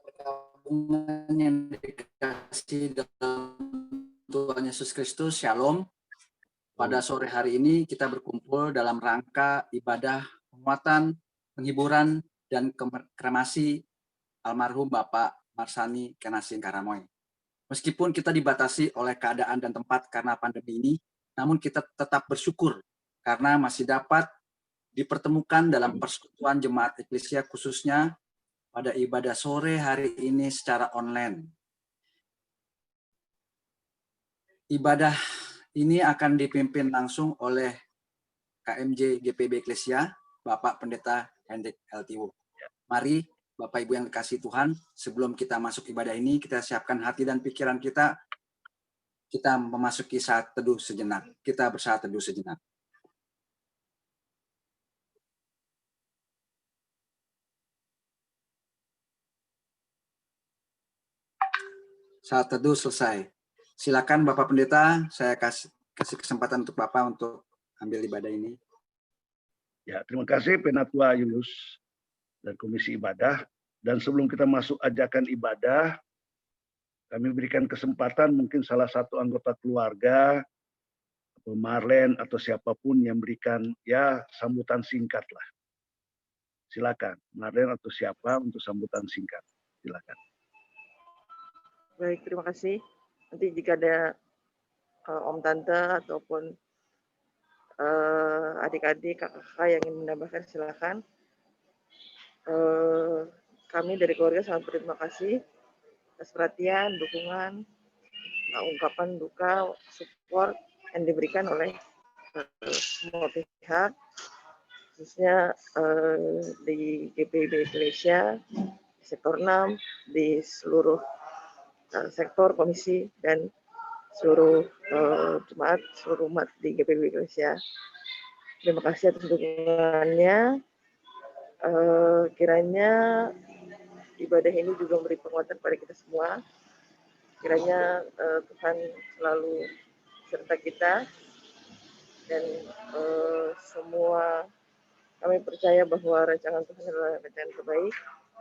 perkabungan yang dikasih dalam Tuhan Yesus Kristus, Shalom. Pada sore hari ini kita berkumpul dalam rangka ibadah penguatan, penghiburan, dan kremasi almarhum Bapak Marsani Kenasin Karamoy. Meskipun kita dibatasi oleh keadaan dan tempat karena pandemi ini, namun kita tetap bersyukur karena masih dapat dipertemukan dalam persekutuan jemaat eklesia, khususnya pada ibadah sore hari ini secara online. Ibadah ini akan dipimpin langsung oleh KMJ GPB Eklesia, Bapak Pendeta Hendrik Eltiwo. Mari Bapak Ibu yang dikasihi Tuhan, sebelum kita masuk ibadah ini, kita siapkan hati dan pikiran kita memasuki saat teduh sejenak. Kita bersaat teduh sejenak. Saat teduh selesai. Silakan Bapak Pendeta, saya kasih kesempatan untuk Bapak untuk ambil ibadah ini. Ya, terima kasih Penatua Yunus dan Komisi Ibadah. Dan sebelum kita masuk ajakan ibadah, kami berikan kesempatan mungkin salah satu anggota keluarga, Marlen atau siapapun yang berikan ya sambutan singkat lah. Silakan, Marlen atau siapa untuk sambutan singkat. Silakan. Baik, terima kasih. Nanti jika ada Om Tante ataupun adik-adik, kakak-kakak yang ingin menambahkan, silakan. Kami dari keluarga sangat berterima kasih atas perhatian, dukungan, ungkapan duka, support yang diberikan oleh semua pihak, khususnya di GPB Eklesia, di sektor 6, di seluruh sektor komisi dan seluruh jemaat, seluruh umat di GPB Eklesia. Terima kasih atas dukungannya. Kiranya ibadah ini juga memberi penguatan pada kita semua. Kiranya Tuhan selalu serta kita dan semua kami percaya bahwa rancangan Tuhan adalah rancangan terbaik,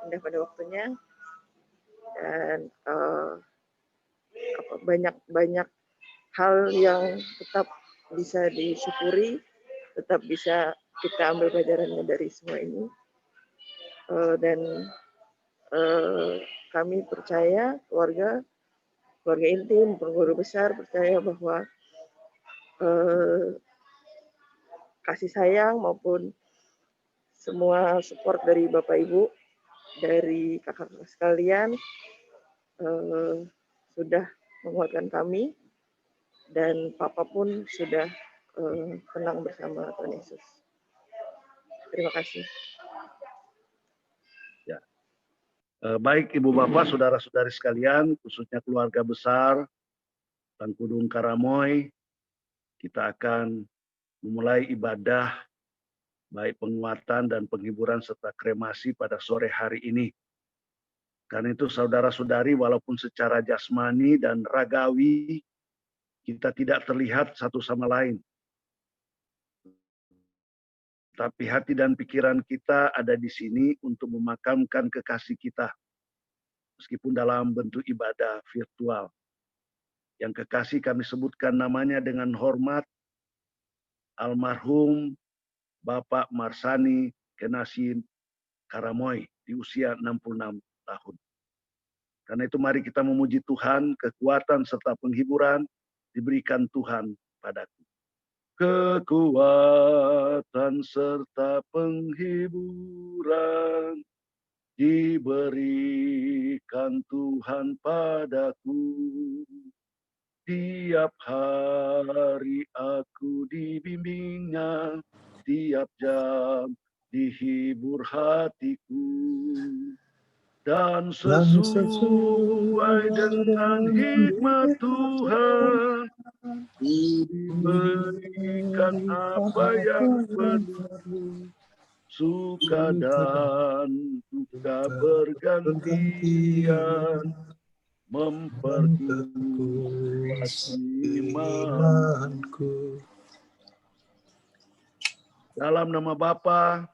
indah pada waktunya, dan banyak hal yang tetap bisa disyukuri, tetap bisa kita ambil pelajarannya dari semua ini. Dan kami percaya keluarga inti maupun keluarga besar percaya bahwa kasih sayang maupun semua support dari Bapak Ibu, dari kakak-kakak sekalian sudah menguatkan kami, dan Papa pun sudah tenang bersama Tuhan Yesus. Terima kasih. Ya. Baik Ibu Bapak, saudara-saudari sekalian, khususnya keluarga besar Tangkudung Karamoy, kita akan memulai ibadah baik penguatan dan penghiburan serta kremasi pada sore hari ini. Karena itu saudara-saudari, walaupun secara jasmani dan ragawi kita tidak terlihat satu sama lain, tapi hati dan pikiran kita ada di sini untuk memakamkan kekasih kita, meskipun dalam bentuk ibadah virtual. Yang kekasih kami sebutkan namanya dengan hormat, almarhum Bapak Marsani Kenasin Karamoy di usia 66 tahun. Karena itu mari kita memuji Tuhan, kekuatan serta penghiburan diberikan Tuhan padaku. Kekuatan serta penghiburan diberikan Tuhan padaku. Tiap hari aku dibimbingnya, tiap jam dihibur hatiku. Dan sesuai dengan hikmat Tuhan, diberikan apa yang perlu. Suka dan duka bergantian, memperkuat imanku. Dalam nama Bapa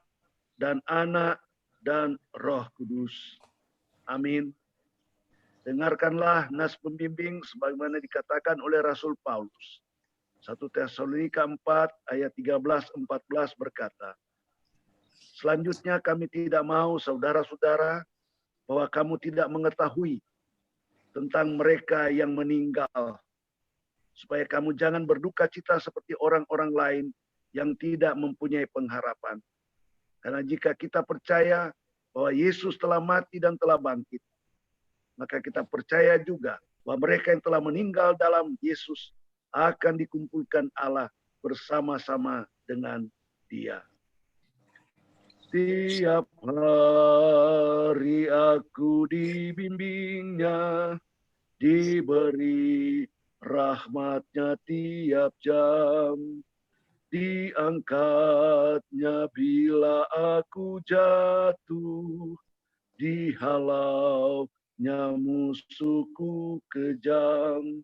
dan Anak dan Roh Kudus. Amin. Dengarkanlah nas pembimbing sebagaimana dikatakan oleh Rasul Paulus. 1 Tesalonika 4 ayat 13-14 berkata, selanjutnya kami tidak mau saudara-saudara bahwa kamu tidak mengetahui tentang mereka yang meninggal, supaya kamu jangan berduka cita seperti orang-orang lain yang tidak mempunyai pengharapan. Karena jika kita percaya bahwa Yesus telah mati dan telah bangkit, maka kita percaya juga bahwa mereka yang telah meninggal dalam Yesus akan dikumpulkan Allah bersama-sama dengan Dia. Tiap hari aku dibimbingnya, diberi rahmatnya tiap jam, diangkatnya bila aku jatuh, dihalaunya musuhku kejam,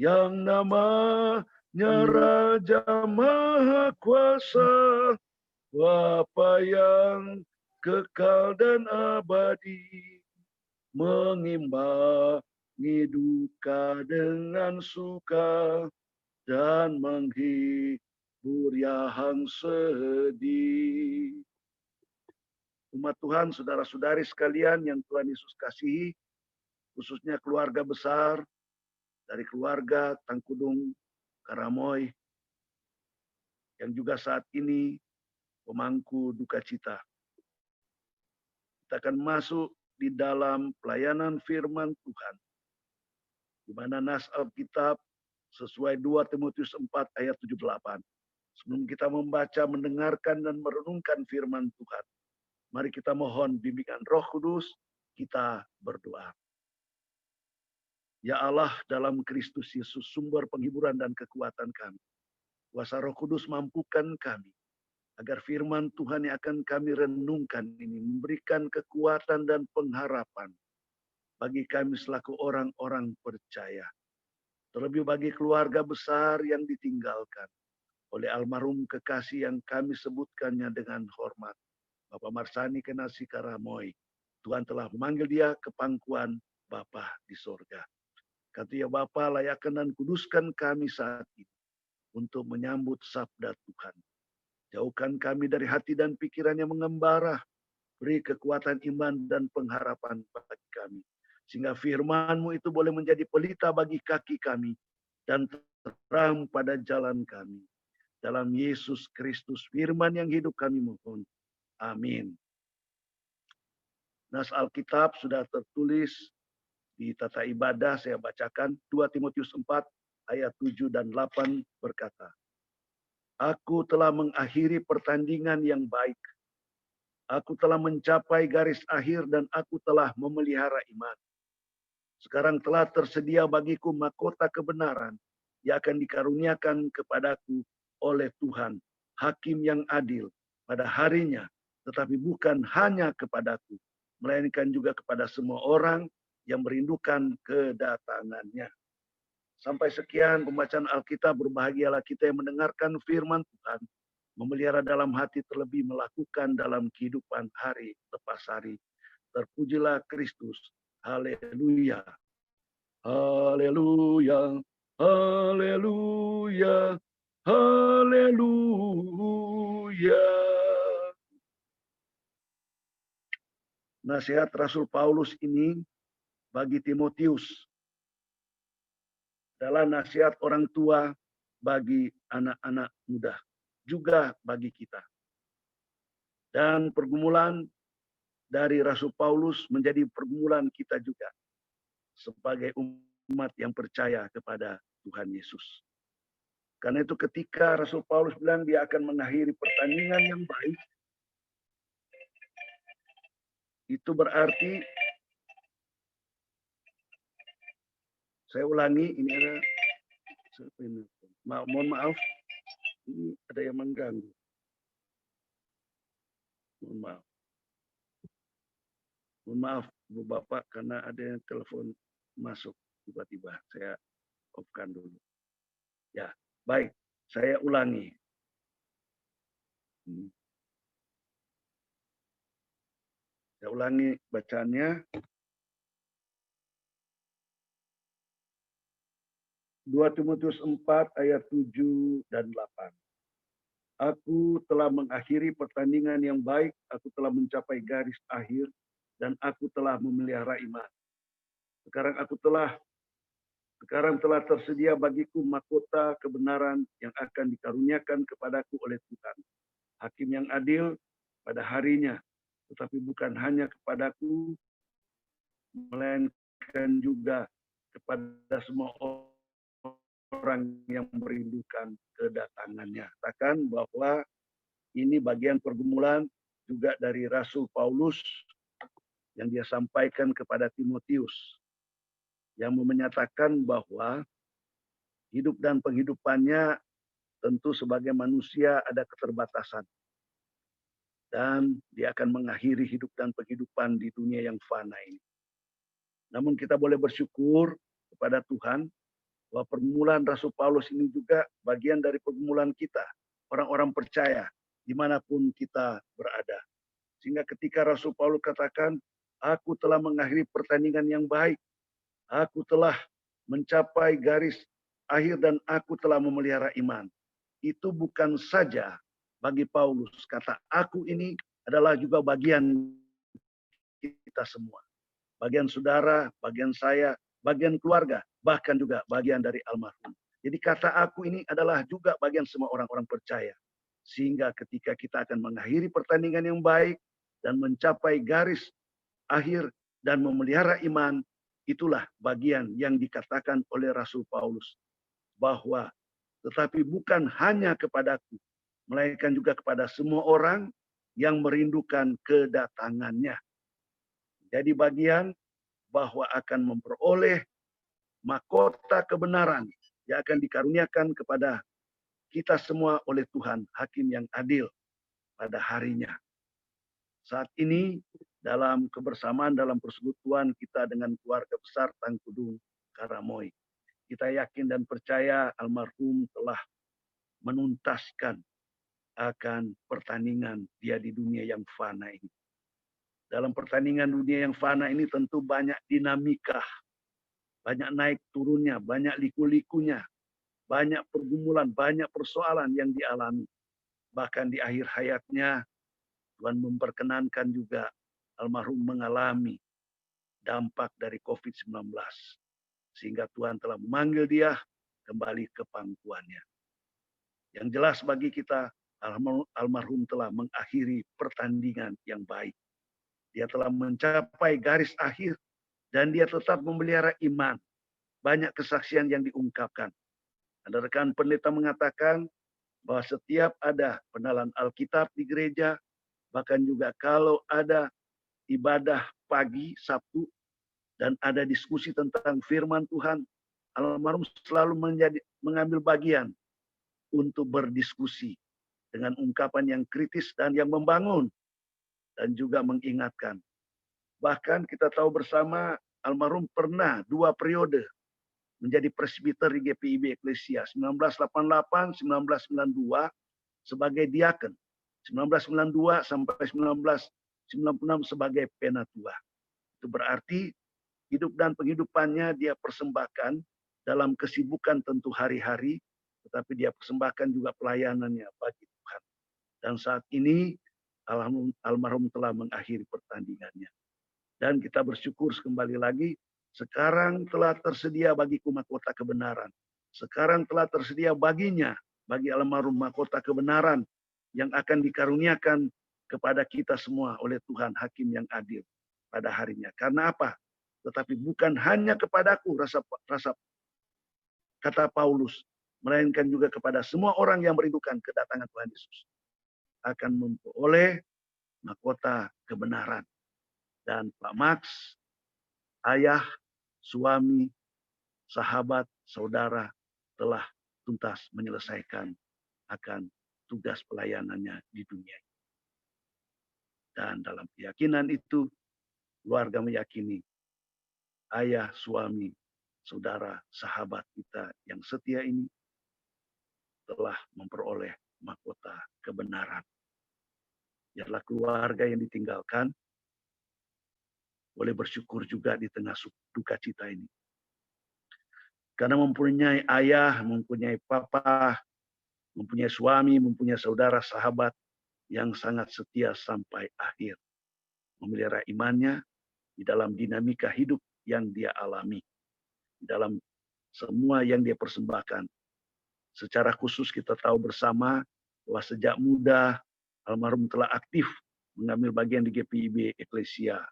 yang namanya Raja Maha Kuasa, Bapa yang kekal dan abadi, mengimbangi duka dengan suka dan menghibur yang sedih. Umat Tuhan, saudara-saudari sekalian yang Tuhan Yesus kasihi, khususnya keluarga besar dari keluarga Tangkudung Karamoy yang juga saat ini pemangku duka cita. Kita akan masuk di dalam pelayanan firman Tuhan, di mana nas Alkitab sesuai 2 Timotius 4 ayat 78. Sebelum kita membaca, mendengarkan, dan merenungkan firman Tuhan, mari kita mohon bimbingan Roh Kudus, kita berdoa. Ya Allah, dalam Kristus Yesus, sumber penghiburan dan kekuatan kami, kuasa Roh Kudus mampukan kami, agar firman Tuhan yang akan kami renungkan ini memberikan kekuatan dan pengharapan bagi kami selaku orang-orang percaya. Terlebih bagi keluarga besar yang ditinggalkan oleh almarhum kekasih yang kami sebutkannya dengan hormat, Bapak Marsani Kenasi Karamoy. Tuhan telah memanggil dia ke pangkuan Bapa di sorga. Kata ya Bapa, layakkan dan kuduskan kami saat ini untuk menyambut sabda Tuhan. Jauhkan kami dari hati dan pikiran yang mengembara. Beri kekuatan iman dan pengharapan bagi kami. Sehingga firman-Mu itu boleh menjadi pelita bagi kaki kami dan terang pada jalan kami. Dalam Yesus Kristus, firman yang hidup kami mohon. Amin. Nas Alkitab sudah tertulis di tata ibadah, saya bacakan 2 Timotius 4 ayat 7 dan 8 berkata, Aku telah mengakhiri pertandingan yang baik. Aku telah mencapai garis akhir dan aku telah memelihara iman. Sekarang telah tersedia bagiku mahkota kebenaran yang akan dikaruniakan kepadaku oleh Tuhan, Hakim yang adil pada harinya, tetapi bukan hanya kepadaku, melainkan juga kepada semua orang yang merindukan kedatangannya. Sampai sekian pembacaan Alkitab. Berbahagialah kita yang mendengarkan firman Tuhan, memelihara dalam hati, terlebih melakukan dalam kehidupan hari lepas hari. Terpujilah Kristus. Haleluya. Haleluya. Haleluya. Haleluya. Nasihat Rasul Paulus ini bagi Timotius adalah nasihat orang tua bagi anak-anak muda, juga bagi kita. Dan pergumulan dari Rasul Paulus menjadi pergumulan kita juga sebagai umat yang percaya kepada Tuhan Yesus. Karena itu ketika Rasul Paulus bilang dia akan mengakhiri pertandingan yang baik, itu berarti, saya ulangi, ini ada, mohon maaf, ini ada yang mengganggu. Mohon maaf. Mohon maaf, Bu Bapak, karena ada yang telepon masuk tiba-tiba. Saya off-kan dulu. Ya, baik. Saya ulangi. Saya ulangi bacaannya. 2 Timotius 4 ayat 7 dan 8. Aku telah mengakhiri pertandingan yang baik, aku telah mencapai garis akhir, dan aku telah memelihara iman. Sekarang telah tersedia bagiku mahkota kebenaran yang akan dikaruniakan kepadaku oleh Tuhan, Hakim yang adil pada harinya, tetapi bukan hanya kepadaku, melainkan juga kepada semua orang yang merindukan kedatangannya. Katakan bahwa ini bagian pergumulan juga dari Rasul Paulus yang dia sampaikan kepada Timotius, yang menyatakan bahwa hidup dan penghidupannya tentu sebagai manusia ada keterbatasan. Dan dia akan mengakhiri hidup dan penghidupan di dunia yang fana ini. Namun kita boleh bersyukur kepada Tuhan bahwa pergumulan Rasul Paulus ini juga bagian dari pergumulan kita, orang-orang percaya, dimanapun kita berada. Sehingga ketika Rasul Paulus katakan, aku telah mengakhiri pertandingan yang baik, aku telah mencapai garis akhir dan aku telah memelihara iman. Itu bukan saja bagi Paulus. Kata aku ini adalah juga bagian kita semua. Bagian saudara, bagian saya, bagian keluarga, bahkan juga bagian dari almarhum. Jadi kata aku ini adalah juga bagian semua orang-orang percaya. Sehingga ketika kita akan mengakhiri pertandingan yang baik dan mencapai garis akhir dan memelihara iman, itulah bagian yang dikatakan oleh Rasul Paulus. Bahwa tetapi bukan hanya kepadaku, melainkan juga kepada semua orang yang merindukan kedatangannya. Jadi bagian bahwa akan memperoleh mahkota kebenaran yang akan dikaruniakan kepada kita semua oleh Tuhan, Hakim yang adil pada harinya. Saat ini dalam kebersamaan, dalam persekutuan kita dengan keluarga besar Tangkudung Karamoy, kita yakin dan percaya almarhum telah menuntaskan akan pertandingan dia di dunia yang fana ini. Dalam pertandingan dunia yang fana ini tentu banyak dinamika, banyak naik turunnya, banyak liku-likunya, banyak pergumulan, banyak persoalan yang dialami. Bahkan di akhir hayatnya, Tuhan memperkenankan juga almarhum mengalami dampak dari COVID-19. Sehingga Tuhan telah memanggil dia kembali ke pangkuannya. Yang jelas bagi kita, almarhum telah mengakhiri pertandingan yang baik. Dia telah mencapai garis akhir dan dia tetap memelihara iman. Banyak kesaksian yang diungkapkan. Ada rekan pendeta mengatakan bahwa setiap ada penalan Alkitab di gereja, bahkan juga kalau ada ibadah pagi Sabtu dan ada diskusi tentang firman Tuhan, almarhum selalu mengambil bagian untuk berdiskusi dengan ungkapan yang kritis dan yang membangun dan juga mengingatkan. Bahkan kita tahu bersama almarhum pernah 2 periode menjadi presbiter di GPIB Eklesia 1988-1992 sebagai diaken, 1992 sampai 1996 sebagai penatua. Itu berarti hidup dan penghidupannya dia persembahkan dalam kesibukan tentu hari-hari, tetapi dia persembahkan juga pelayanannya bagi Tuhan. Dan saat ini almarhum telah mengakhiri pertandingannya. Dan kita bersyukur kembali lagi, sekarang telah tersedia bagiku mahkota kebenaran. Sekarang telah tersedia baginya, bagi almarhum mahkota kebenaran yang akan dikaruniakan kepada kita semua oleh Tuhan Hakim yang adil pada harinya. Karena apa? Tetapi bukan hanya kepadaku, rasa kata Paulus, melainkan juga kepada semua orang yang merindukan kedatangan Tuhan Yesus akan memperoleh mahkota kebenaran. Dan Pak Max, ayah, suami, sahabat, saudara telah tuntas menyelesaikan akan tugas pelayanannya di dunia. Dan dalam keyakinan itu, keluarga meyakini ayah, suami, saudara, sahabat kita yang setia ini telah memperoleh mahkota kebenaran. Biarlah keluarga yang ditinggalkan boleh bersyukur juga di tengah duka cita ini. Karena mempunyai ayah, mempunyai papa, mempunyai suami, mempunyai saudara, sahabat yang sangat setia sampai akhir. Memelihara imannya di dalam dinamika hidup yang dia alami. Di dalam semua yang dia persembahkan. Secara khusus kita tahu bersama bahwa sejak muda almarhum telah aktif mengambil bagian di GPIB Eklesia.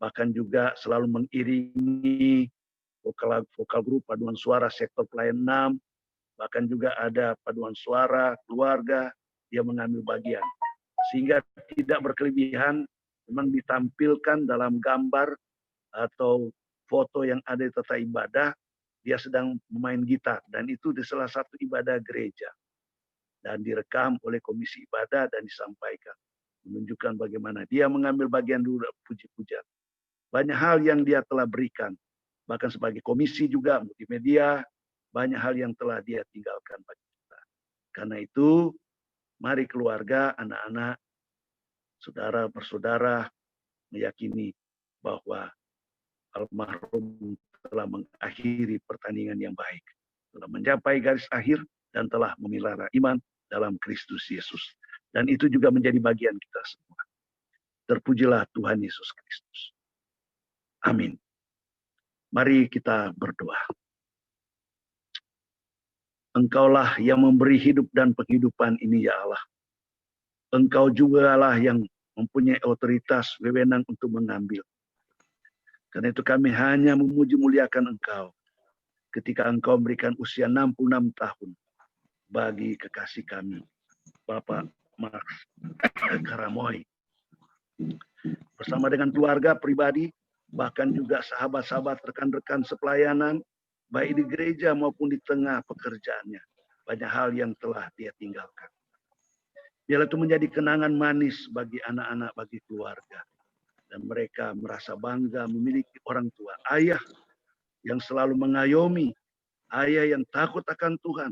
Bahkan juga selalu mengiringi vokal grup paduan suara sektor pelayanan 6, bahkan juga ada paduan suara keluarga, dia mengambil bagian. Sehingga tidak berkelebihan, memang ditampilkan dalam gambar atau foto yang ada di tata ibadah, dia sedang memain gitar, dan itu di salah satu ibadah gereja. Dan direkam oleh komisi ibadah dan disampaikan. Menunjukkan bagaimana dia mengambil bagian dulu puji-pujian. Banyak hal yang dia telah berikan. Bahkan sebagai komisi juga multimedia, banyak hal yang telah dia tinggalkan bagi kita. Karena itu, mari keluarga, anak-anak, saudara bersaudara meyakini bahwa almarhum telah mengakhiri pertandingan yang baik, telah mencapai garis akhir dan telah memelihara iman dalam Kristus Yesus. Dan itu juga menjadi bagian kita semua. Terpujilah Tuhan Yesus Kristus. Amin. Mari kita berdoa. Engkaulah yang memberi hidup dan penghidupan ini ya Allah. Engkau jugalah yang mempunyai otoritas wewenang untuk mengambil. Karena itu kami hanya memuji muliakan Engkau. Ketika Engkau memberikan usia 66 tahun bagi kekasih kami, Bapak Max Karamoy. Bersama dengan keluarga pribadi, bahkan juga sahabat-sahabat, rekan-rekan sepelayanan, baik di gereja maupun di tengah pekerjaannya. Banyak hal yang telah dia tinggalkan. Biarlah itu menjadi kenangan manis bagi anak-anak, bagi keluarga. Dan mereka merasa bangga memiliki orang tua, ayah yang selalu mengayomi, ayah yang takut akan Tuhan,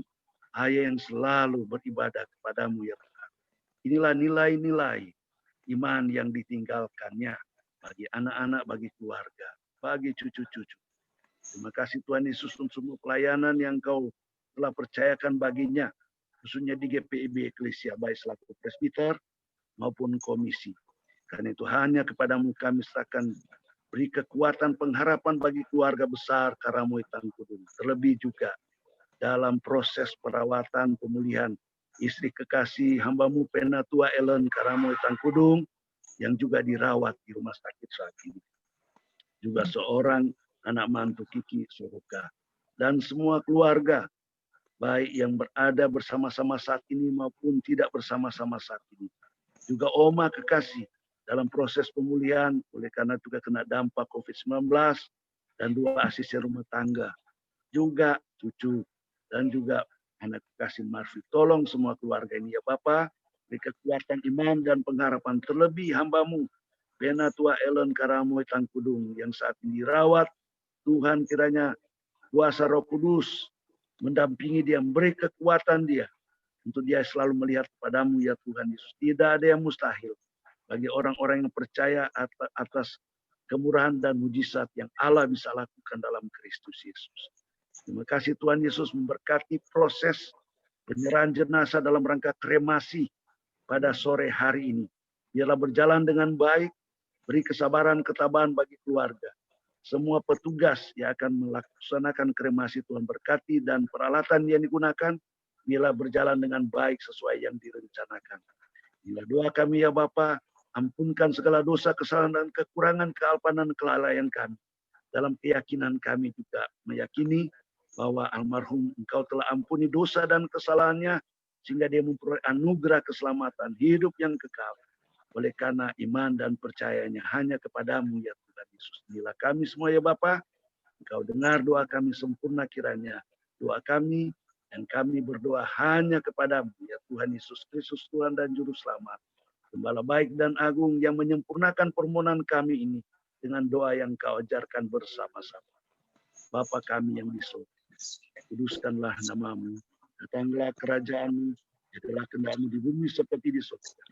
ayah yang selalu beribadah kepadamu ya Tuhan. Inilah nilai-nilai iman yang ditinggalkannya bagi anak-anak, bagi keluarga, bagi cucu-cucu. Terima kasih Tuhan Yesus untuk semua pelayanan yang Kau telah percayakan baginya, khususnya di GPIB Eklesia, baik selaku presbiter maupun komisi. Karena itu hanya kepadamu kami serahkan, beri kekuatan pengharapan bagi keluarga besar Karamoy Tangkudung. Terlebih juga dalam proses perawatan pemulihan istri kekasih hambamu Penatua Ellen Karamoy Tangkudung yang juga dirawat di rumah sakit saat ini. Juga seorang anak mantu Kiki Soroka. Dan semua keluarga, baik yang berada bersama-sama saat ini maupun tidak bersama-sama saat ini. Juga Oma kekasih dalam proses pemulihan, oleh karena juga kena dampak COVID-19, dan 2 asisten rumah tangga. Juga cucu, dan juga anak kekasih Marfi. Tolong semua keluarga ini ya Bapa, beri kekuatan iman dan pengharapan, terlebih hambamu, Penatua Ellen Karamoy Tangkudung, yang saat ini dirawat. Tuhan kiranya kuasa Roh Kudus mendampingi dia, memberi kekuatan dia, untuk dia selalu melihat kepadamu ya Tuhan Yesus. Tidak ada yang mustahil bagi orang-orang yang percaya atas kemurahan dan mujizat yang Allah bisa lakukan dalam Kristus Yesus. Terima kasih Tuhan Yesus memberkati proses penyerahan jenazah dalam rangka kremasi pada sore hari ini. Biarlah berjalan dengan baik, beri kesabaran, ketabahan bagi keluarga. Semua petugas yang akan melaksanakan kremasi Tuhan berkati, dan peralatan yang digunakan biarlah berjalan dengan baik sesuai yang direncanakan. Inilah doa kami ya Bapa, ampunkan segala dosa, kesalahan dan kekurangan, kealpanan, kelalaian kami. Dalam keyakinan kami juga meyakini bahwa almarhum Engkau telah ampuni dosa dan kesalahannya, sehingga dia memperoleh anugerah keselamatan, hidup yang kekal. Oleh karena iman dan percayanya hanya kepadamu ya Tuhan Yesus. Inilah kami semua ya Bapa, Engkau dengar doa kami sempurna kiranya. Doa kami, dan kami berdoa hanya kepadamu ya Tuhan Yesus Kristus, Tuhan dan Juru Selamat. Gembala baik dan agung yang menyempurnakan permohonan kami ini dengan doa yang Kau ajarkan bersama-sama. Bapa kami yang di surga, kuduskanlah namamu, datanglah kerajaanmu, jadilah kehendak-Mu di bumi seperti di surga.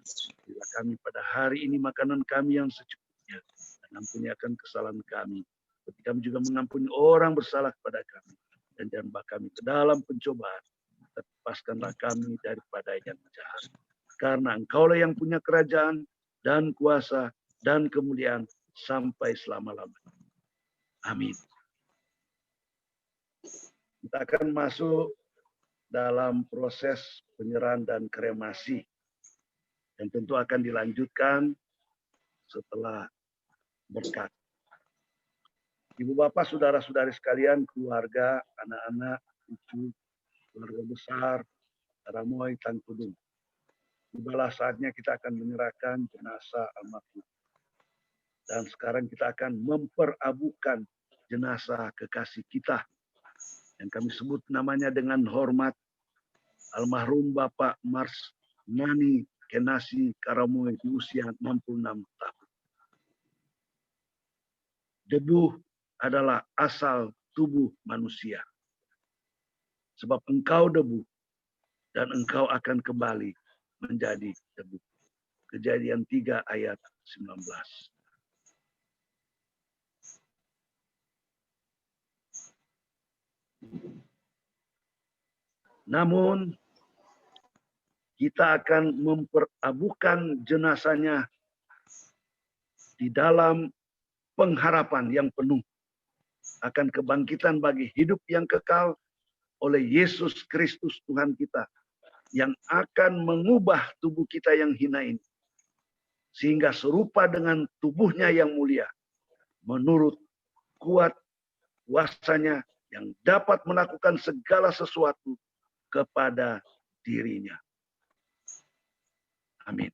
Berilah kami pada hari ini makanan kami yang secukupnya, dan ampuni akan kesalahan kami, seperti kami juga mengampuni orang bersalah kepada kami. dan jangan bawa kami ke dalam pencobaan. Lepaskanlah kami daripada yang jahat. Karena Engkaulah yang punya kerajaan dan kuasa dan kemuliaan sampai selama-lamanya. Amin. Kita akan masuk dalam proses penyerahan dan kremasi. Dan tentu akan dilanjutkan setelah berkat. Ibu bapak, saudara-saudari sekalian, keluarga, anak-anak, cucu, keluarga besar, Karamoy, Tangkudung. Tibalah saatnya kita akan menyerahkan jenazah almarhum. Dan sekarang kita akan memperabukan jenazah kekasih kita. Yang kami sebut namanya dengan hormat almarhum Bapak Mars Nani Kenasi Karamoy di usia 66 tahun. Debu adalah asal tubuh manusia. Sebab engkau debu dan engkau akan kembali menjadi debu. Kejadian 3 ayat 19. Namun kita akan memperabukan jenazahnya di dalam pengharapan yang penuh akan kebangkitan bagi hidup yang kekal oleh Yesus Kristus Tuhan kita, yang akan mengubah tubuh kita yang hina ini sehingga serupa dengan tubuhnya yang mulia menurut kuat kuasanya yang dapat melakukan segala sesuatu kepada dirinya. Amin.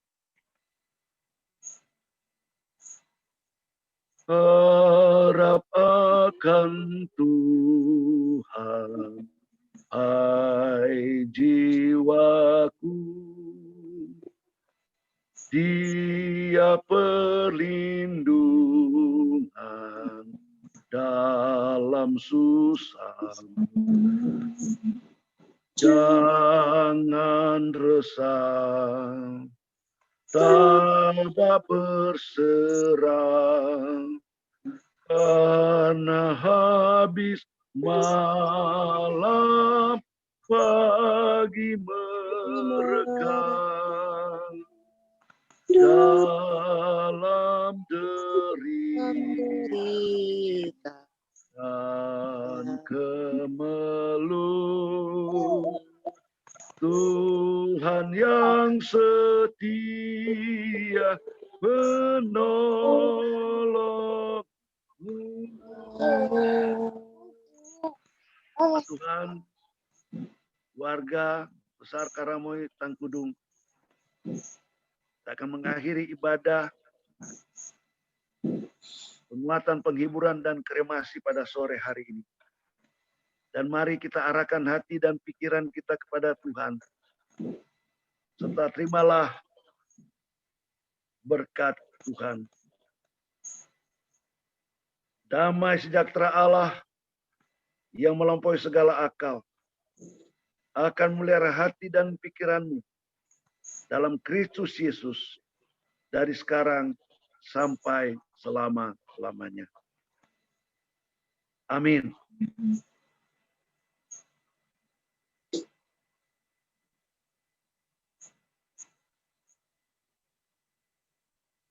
Harap akan Tuhan, hai jiwaku, Dia perlindungan dalam susah. Jangan resah, tabah berserah, karena habis malam pagi merekam dalam derita dan kemeluh. Tuhan yang setia menolong. Tuhan, warga besar Karamoy Tangkudung, kita akan mengakhiri ibadah penguatan, penghiburan, dan kremasi pada sore hari ini. Dan mari kita arahkan hati dan pikiran kita kepada Tuhan. Serta terimalah berkat Tuhan. Damai sejahtera Allah yang melampaui segala akal akan melihara hati dan pikiranmu dalam Kristus Yesus dari sekarang sampai selama-lamanya. Amin.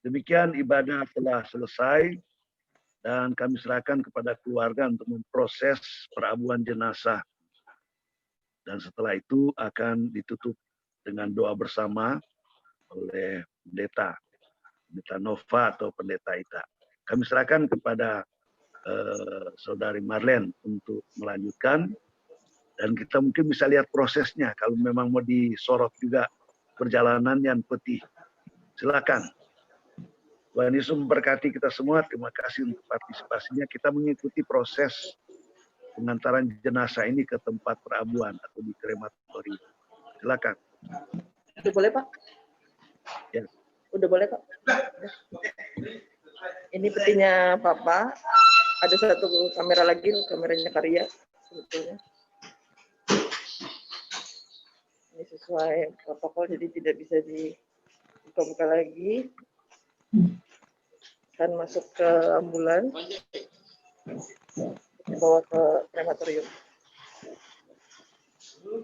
Demikian ibadah telah selesai dan kami serahkan kepada keluarga untuk memproses perabuan jenazah. Dan setelah itu akan ditutup dengan doa bersama oleh pendeta Nova atau pendeta Ita. Kami serahkan kepada saudari Marlene untuk melanjutkan, dan kita mungkin bisa lihat prosesnya kalau memang mau disorot juga perjalanan yang putih. Silakan. Tuhan Yesus memberkati kita semua. Terima kasih untuk partisipasinya. Kita mengikuti proses pengantaran jenazah ini ke tempat perabuan atau di krematorium. Silakan. Udah boleh, Pak? Ya. Udah boleh, Pak? Ini petinya Papa. Ada satu kamera lagi, kameranya Karya sebetulnya. Ini sesuai protokol, jadi tidak bisa dibuka-buka lagi. Akan masuk ke ambulans, dibawa ke krematorium. Oh,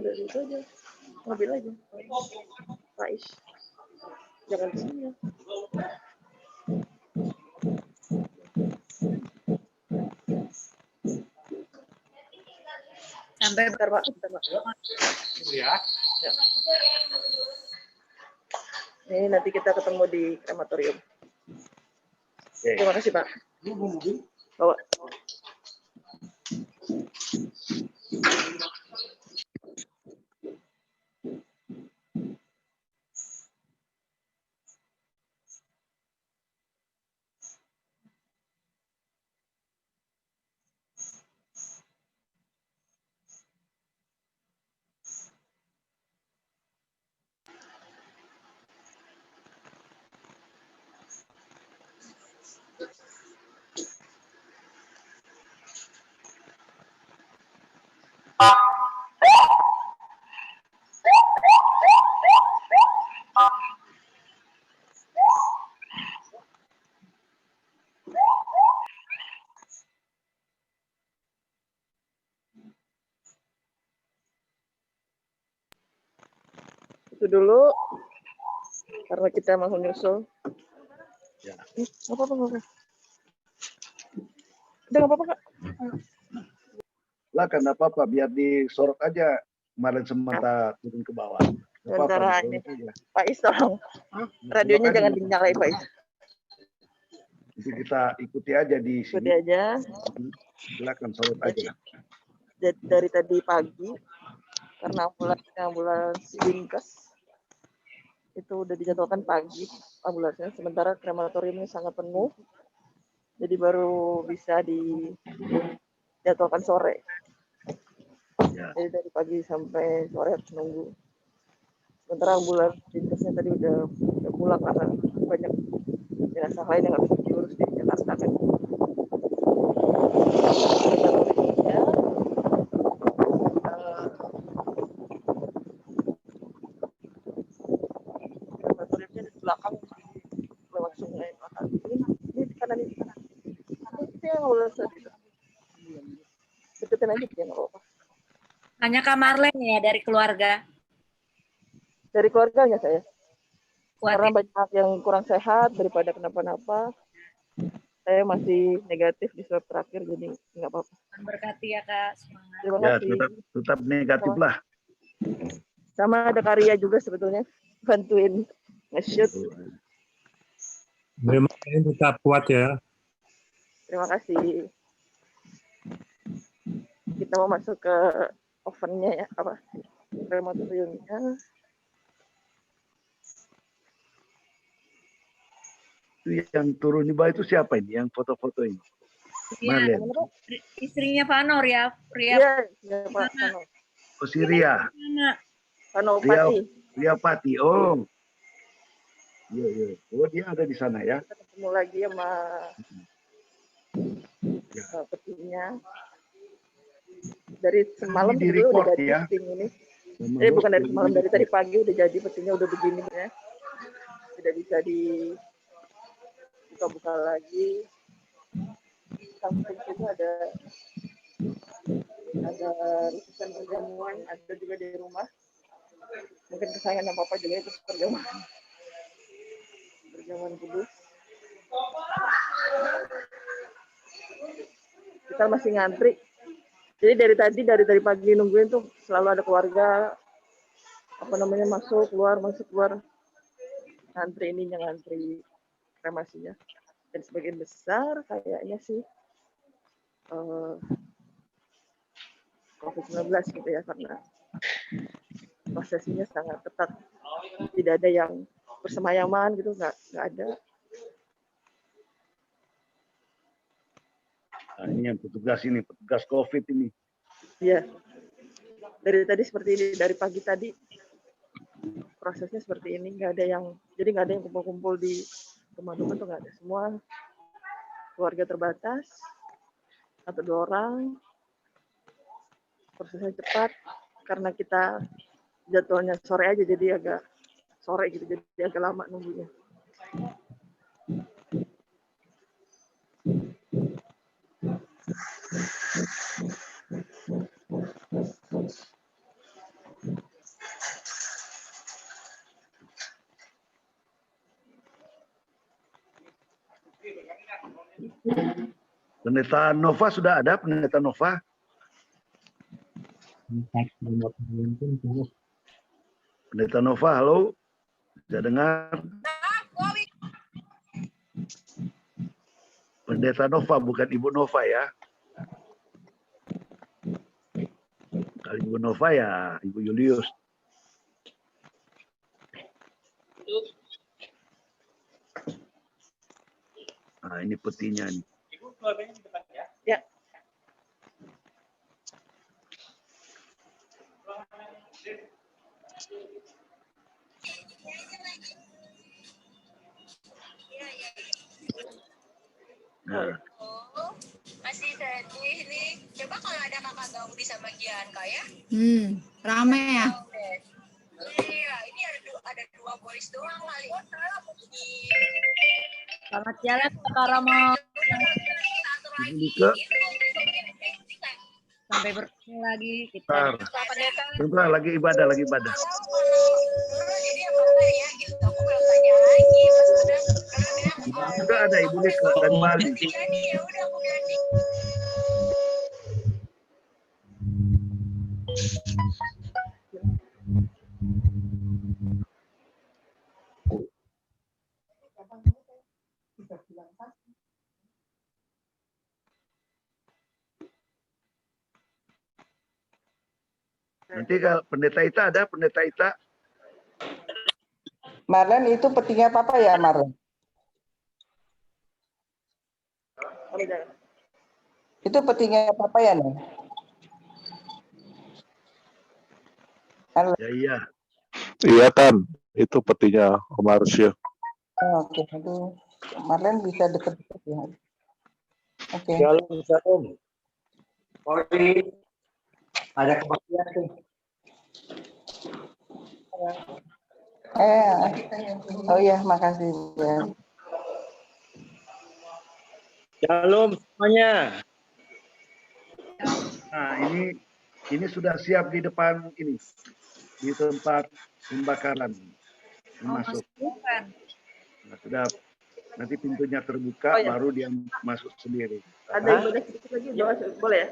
dari itu aja. Mobil aja. Faiz. Jangan di sini ya. Sampai Bentar, Pak. Bentar, Pak. Ya. Ya. Ini nanti kita ketemu di krematorium. Oke. Terima kasih, Pak. Bawa. Itu dulu. Karena kita mau nyusul. Ya. Nggak apa-apa, nggak apa-apa. Udah nggak apa-apa, Kak. Lah kan apa-apa, biar disorot aja kemarin semata turun ke bawah. Nggak apa-apa, Sementara disorot ini, aja. Pak Is, tolong. Radionya jangan dinyalain, Pak Is. Nanti kita ikuti aja di Ikuti sini. aja. Silakan sorot aja. Dari tadi pagi, karena ambulans Dinkes itu udah dijadwalkan pagi ambulansnya, sementara krematoriumnya sangat penuh, jadi baru bisa dijadwalkan sore. Ya. Jadi dari pagi sampai sore harus nunggu. Sementara ambulans Dinkesnya tadi udah pulang karena banyak jenazah lain yang harus diurus di Jakarta kan. Krematoriumnya di belakang lewat sungai belakang. Ini di kanan, ini di kanan. Itu yang ambulans tadi. Deketin aja dia, nggak apa-apa. hanya Kak Marlen ya dari keluarga. Dari keluarganya saya. Karena Kuat banyak yang kurang sehat daripada kenapa-napa. Saya masih negatif di swab terakhir, jadi nggak apa-apa. berkati ya Kak, semangat. Terima Ya, kasih. tetap negatif lah. Sama ada Karya juga sebetulnya bantuin nge-shoot. Terima kasih, tetap kuat ya. Terima kasih. Kita mau masuk ke ovennya ya, apa? Krematoriumnya. Itu yang turun di bawah itu siapa ini? Yang foto-foto ini? Iya, Marlen. istrinya Vano, Ria. Iya, ya, Pak Pano. Oh, si Ria. Pano Ria, Pati. Ria Pati. Oh. Iya, iya. Oh, dia ada di sana ya. Kita ketemu lagi sama Ya. petinya. Dari semalam Ini di sebetulnya udah record jadi ya. tim ini. Bukan dari semalam, dari tadi pagi udah jadi petinya, udah begini ya. Tidak bisa dibuka-buka lagi. Samping itu ada lukisan perjamuan, ada juga di rumah. Mungkin kesayangan Papa juga itu perjamuan kudus. Kita masih ngantri. Jadi dari pagi nungguin tuh selalu ada keluarga masuk keluar ngantri ininya, ngantri kremasinya. Dan sebagian besar kayaknya sih COVID-19 gitu ya, karena prosesinya sangat ketat, tidak ada yang bersemayaman gitu, nggak ada. Nah, ini yang petugas COVID ini. Iya, dari tadi seperti ini, dari pagi tadi prosesnya seperti ini, nggak ada yang kumpul-kumpul di rumah-rumah tuh, nggak ada, semua keluarga terbatas, 1-2 orang. Prosesnya cepat karena kita jadwalnya sore aja, jadi agak sore gitu, jadi agak lama nunggunya. Pendeta Nova sudah ada, Pendeta Nova? Pendeta Nova, halo? Bisa dengar? Pendeta Nova, bukan Ibu Nova ya. Kalau Ibu Nova ya Ibu Julius. Nah, ini petinya nih. Ibu keluarganya di depan ya? Ya. Nah, Masih sedih nih. Coba kalau ada kakak Gaudi sama Gianka ya. Rame ya. Iya, ini ada dua boys doang kali. Selamat jalan Kak Romo. Satu Ibu lagi. Nika, Sampai bertemu lagi kita. sebentar lagi ibadah, lagi ibadah. Jadi apa ya gitu. Aku belum tanya lagi. Pas udah bilang Sudah ada Ibu Nika dan Bali. jadi ya udah aku ganti. Nanti kalau Pendeta Ita ada, Pendeta Ita. Marlen itu petinya Papa ya, Marlen? Itu petinya Papa ya, nih? Ya iya. Iya kan, itu petinya Om Arsya. Oh, oke, aduh. Marlen bisa deket-deket ya. Oke. Shalom. Polri. Ada kebaktian tuh. Oh iya, makasih ya. Shalom semuanya. Nah, ini sudah siap di depan ini. Di tempat pembakaran. Masuk. Bukan. Nah, sudah nanti pintunya terbuka, Oh, ya. baru dia masuk sendiri. Ada ibadah sedikit lagi, boleh ya?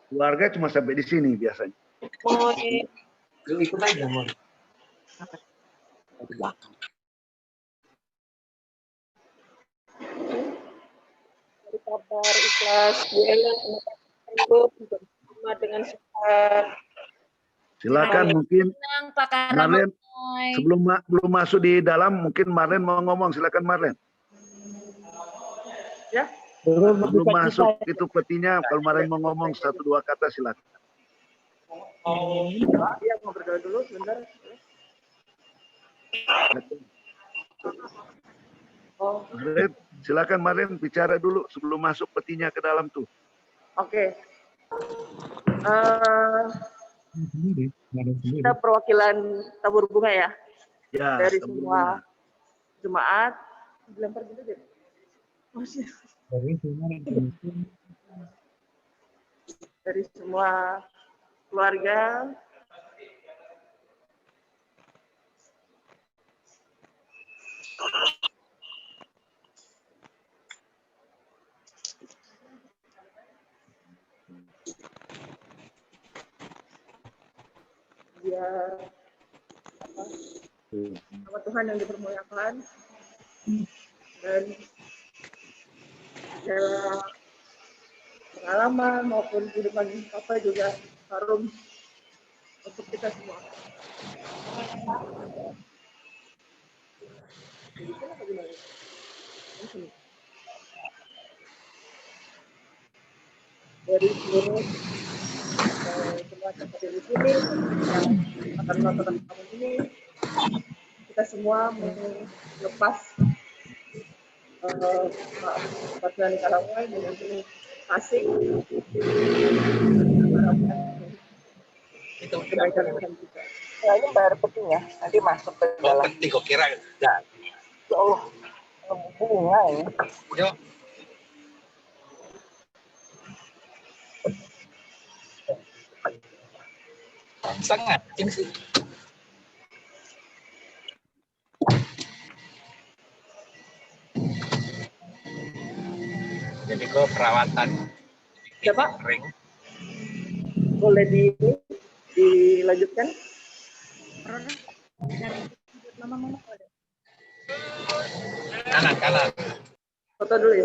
Keluarga cuma sampai di sini biasanya. Oh, Ikut aja, Mon. Di belakang. dari kabar ikhlas Bu Ellen sama dengan sehat. Silakan mungkin Senang Pak Marlen Karamoy. belum masuk di dalam, mungkin Marlen mau ngomong. Silakan Marlen. Ya. Belum masuk itu petinya, kalau Marlen mau ngomong 1-2 kata silakan. Iya, mau berdoa dulu sebentar. Oh, Marlen, silakan Marlen bicara dulu sebelum masuk petinya ke dalam tuh. oke. Kita perwakilan tabur bunga ya, Ya, dari sebelum semua jemaat. Dilempar gitu deh. Masih. Dari semua keluarga. Ya, sama Tuhan yang dipermuliakan dan dalam pengalaman maupun kehidupan Papa juga harum untuk kita semua. Dari seluruh semua tempat di sini yang akan menonton kamu ini, kita semua melepas Pasukan Karamoy dengan penuh kasih harapan itu kebaikan Tuhan kita. Nah, ini baru petinya, nanti masuk ke dalam. Peti kok kira. Ya Allah, bunga ini. Yuk. Sangat ini sih. Jadi kok perawatan Siapa? ring. Boleh dilanjutkan? Kanan. Foto dulu ya.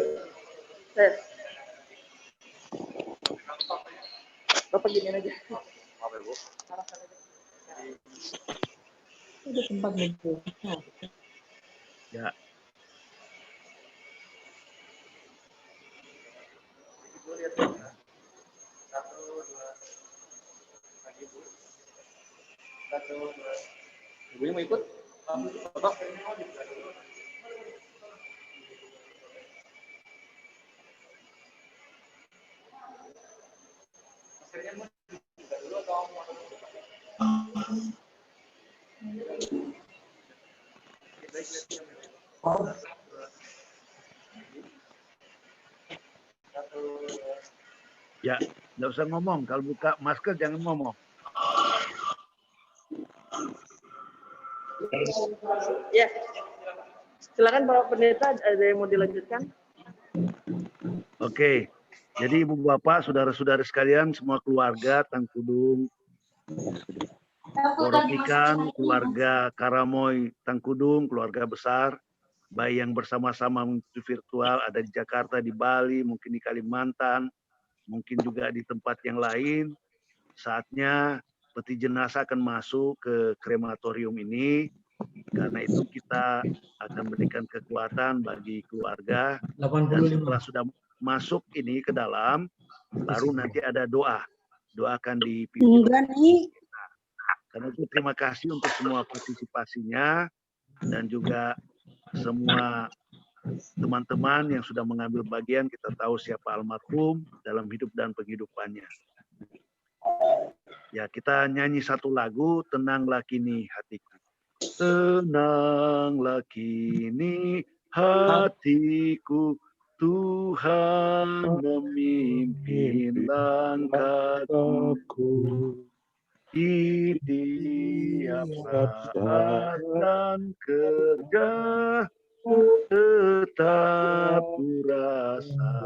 Bapak giniin aja. Ada tempat meja. Ya. Ibu mau ikut? Bapak. Ya, nggak usah ngomong. Kalau buka masker jangan ngomong. Ya, silakan Pak Pendeta, ada yang mau dilanjutkan? Oke, jadi Ibu Bapak, saudara-saudara sekalian, semua keluarga Tangkudung, Porotikan, keluarga Karamoy Tangkudung, keluarga besar, baik yang bersama-sama menuju virtual, ada di Jakarta, di Bali, mungkin di Kalimantan, mungkin juga di tempat yang lain. Saatnya peti jenazah akan masuk ke krematorium ini. Karena itu kita akan memberikan kekuatan bagi keluarga. Dan setelah sudah masuk ini ke dalam, baru nanti ada doa. Doa akan dipimpin. Karena itu terima kasih untuk semua partisipasinya dan juga semua teman-teman yang sudah mengambil bagian. Kita tahu siapa almarhum dalam hidup dan penghidupannya. Ya, kita nyanyi satu lagu, Tenanglah Kini Hatiku. Tenanglah kini hatiku, Tuhan memimpin langkahku. Di tiap saat dan kerja, tetap ku rasakan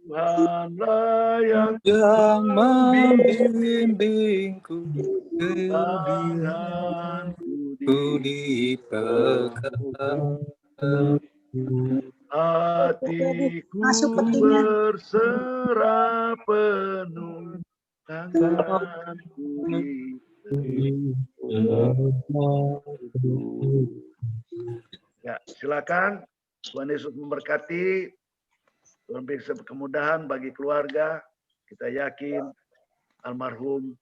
Tuhanlah yang membimbingku tanganku dipegang. Hatiku berserah penuh, tanganku ya, silakan. Tuhan Yesus memberkati. Tuhan beri kemudahan bagi keluarga. Kita yakin almarhum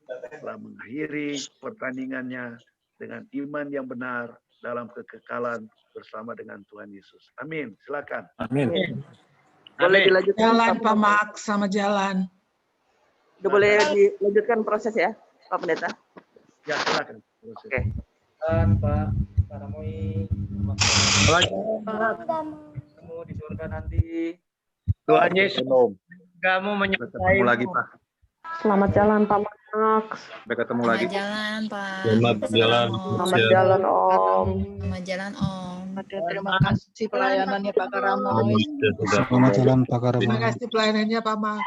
telah mengakhiri pertandingannya dengan iman yang benar dalam kekekalan bersama dengan Tuhan Yesus. Amin. Silakan. Amin. Boleh dilanjutkan? Jalan Pak Max sama jalan. Udah boleh dilanjutkan proses ya, Pak Pendeta? Ya, silakan. Oke. Pak Karamoy. Kamu di surga nanti. Tuhan Yesus. Kamu menyertai. Ketemu lagi, Pak. Selamat jalan Pak Max. Sampai ketemu lagi. Selamat jalan, Pak. Selamat jalan. Selamat jalan Om. Selamat jalan, Om. Terima kasih pelayanannya Pak Karamoy. Selamat jalan, Pak Karamoy. Terima kasih pelayanannya Pak Max.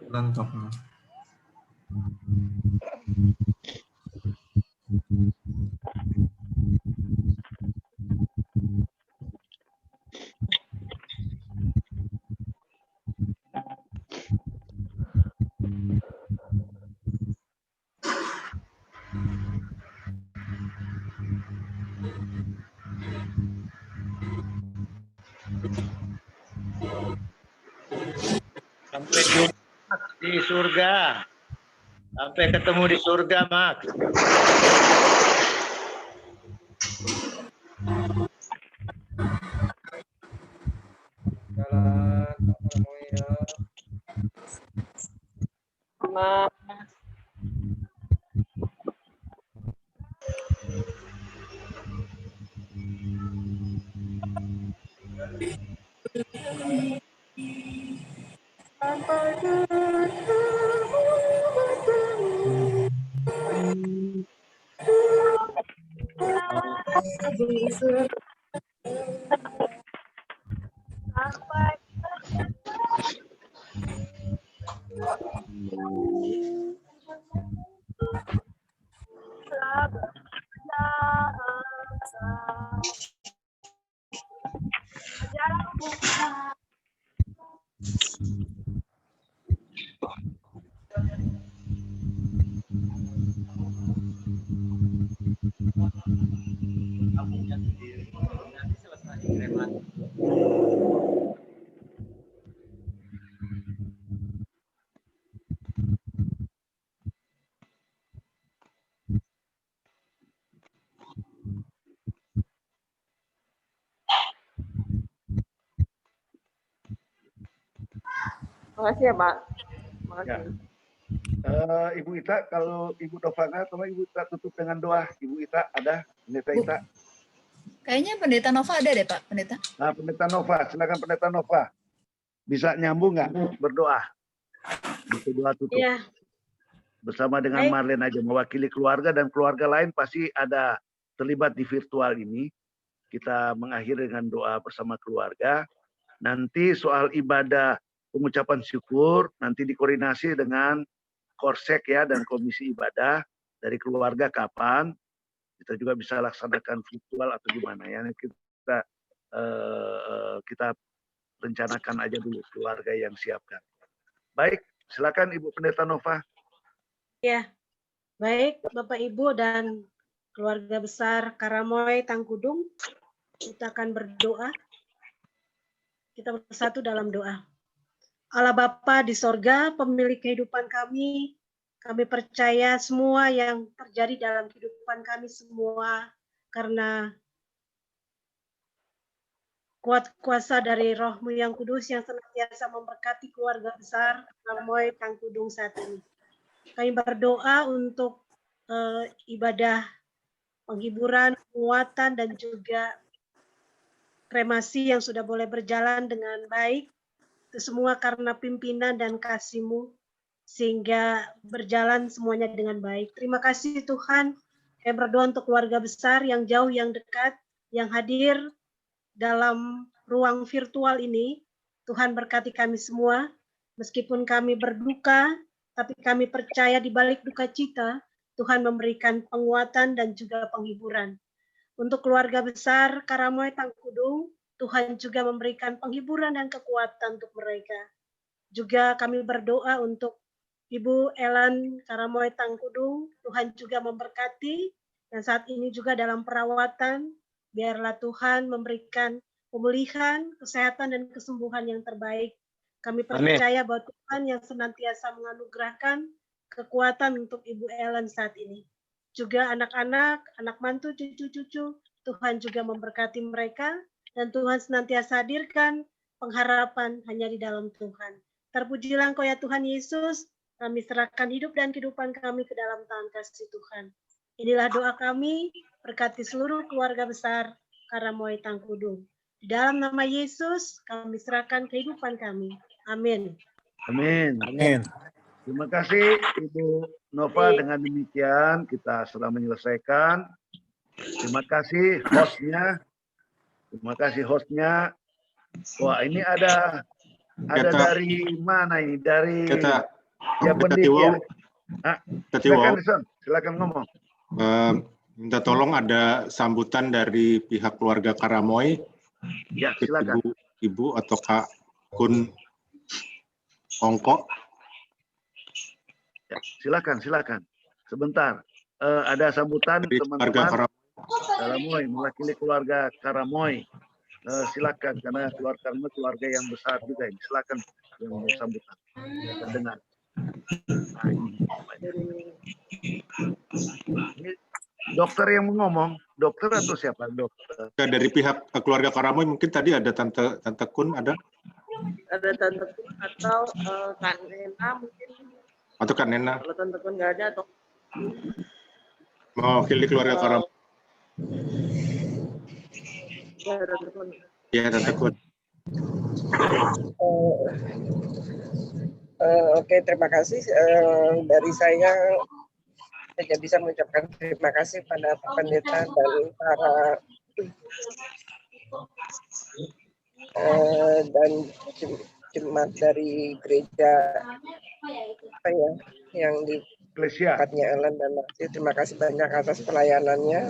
Lantap. Sampai jumpa di surga. Sampai ketemu di surga, Max. Sampai bertemu sampai Makasih ya, Pak. Makasih. Ibu Ita, kalau Ibu Dovana, tolong Ibu Ita tutup dengan doa. Ibu Ita ada, Pendeta Ita. Kayaknya Pendeta Nova ada deh Pak, Pendeta. Nah, Pendeta Nova, silakan Pendeta Nova. Bisa nyambung nggak berdoa? Itu doa tutup. Iya. Bersama dengan Baik. Marlene aja, mewakili keluarga dan keluarga lain pasti ada terlibat di virtual ini. Kita mengakhiri dengan doa bersama keluarga. Nanti soal ibadah pengucapan syukur nanti dikoordinasi dengan Korsek ya dan Komisi Ibadah dari keluarga kapan kita juga bisa laksanakan virtual atau gimana ya kita rencanakan aja dulu keluarga yang siapkan. Baik, silakan Ibu Pendeta Nova. Ya, baik Bapak Ibu dan keluarga besar Karamoy Tangkudung, kita akan berdoa. Kita bersatu dalam doa. Allah Bapa di sorga, pemilik kehidupan kami percaya semua yang terjadi dalam kehidupan kami semua karena kuat kuasa dari Roh-Mu yang kudus yang senantiasa memberkati keluarga besar Karamoy Tangkudung saat ini. Kami berdoa untuk ibadah penghiburan, penguatan, dan juga kremasi yang sudah boleh berjalan dengan baik. Itu semua karena pimpinan dan kasih-Mu, sehingga berjalan semuanya dengan baik. Terima kasih Tuhan. Kami berdoa untuk keluarga besar yang jauh, yang dekat, yang hadir dalam ruang virtual ini. Tuhan berkati kami semua. Meskipun kami berduka, tapi kami percaya di balik duka cita, Tuhan memberikan penguatan dan juga penghiburan. Untuk keluarga besar Karamoy Tangkudung, Tuhan juga memberikan penghiburan dan kekuatan untuk mereka. Juga kami berdoa untuk Ibu Ellen Karamoy Tangkudung, Tuhan juga memberkati, dan saat ini juga dalam perawatan, biarlah Tuhan memberikan pemulihan, kesehatan, dan kesembuhan yang terbaik. Kami percaya bahwa Tuhan yang senantiasa menganugerahkan kekuatan untuk Ibu Ellen saat ini. Juga anak-anak, anak mantu, cucu-cucu, Tuhan juga memberkati mereka, dan Tuhan senantiasa hadirkan pengharapan hanya di dalam Tuhan. Terpujilah Engkau ya Tuhan Yesus, kami serahkan hidup dan kehidupan kami ke dalam tangan kasih Tuhan. Inilah doa kami, berkati seluruh keluarga besar Karamoy Tangkudung. Di dalam nama Yesus, kami serahkan kehidupan kami. Amin. Amin. Amin. Terima kasih Ibu Nova. Dengan demikian kita sudah menyelesaikan. Terima kasih hostnya. Terima kasih hostnya. Wah, ini ada dari mana ini? Dari ya pendidik ya. Silakan ngomong. Minta tolong ada sambutan dari pihak keluarga Karamoy. Ya, silakan. Ibu atau Kak Kun Ongko. Ya, silakan. Sebentar. Ada sambutan teman-teman Karamoy, mewakili keluarga Karamoy. Silakan, karena keluarga yang besar juga ini. Silakan yang mau sambutan. Kita dengar. Nah, ini dokter yang mau ngomong, dokter atau siapa? Dokter. Dari pihak keluarga Karamoy mungkin tadi ada Tante Kun ada? Ada Tante Kun atau Kak Nena mungkin. Atau Kak Nena? Kalau Tante Kun nggak ada atau mewakili keluarga Karamoy. ya Tante Kun. Ya Tante Kun. Oke, terima kasih. Dari saya hanya bisa mengucapkan terima kasih pada Pak Pendeta dan para dan jemaat dari gereja apa ya yang di tempatnya Ellen dan Marsi. Terima kasih banyak atas pelayanannya.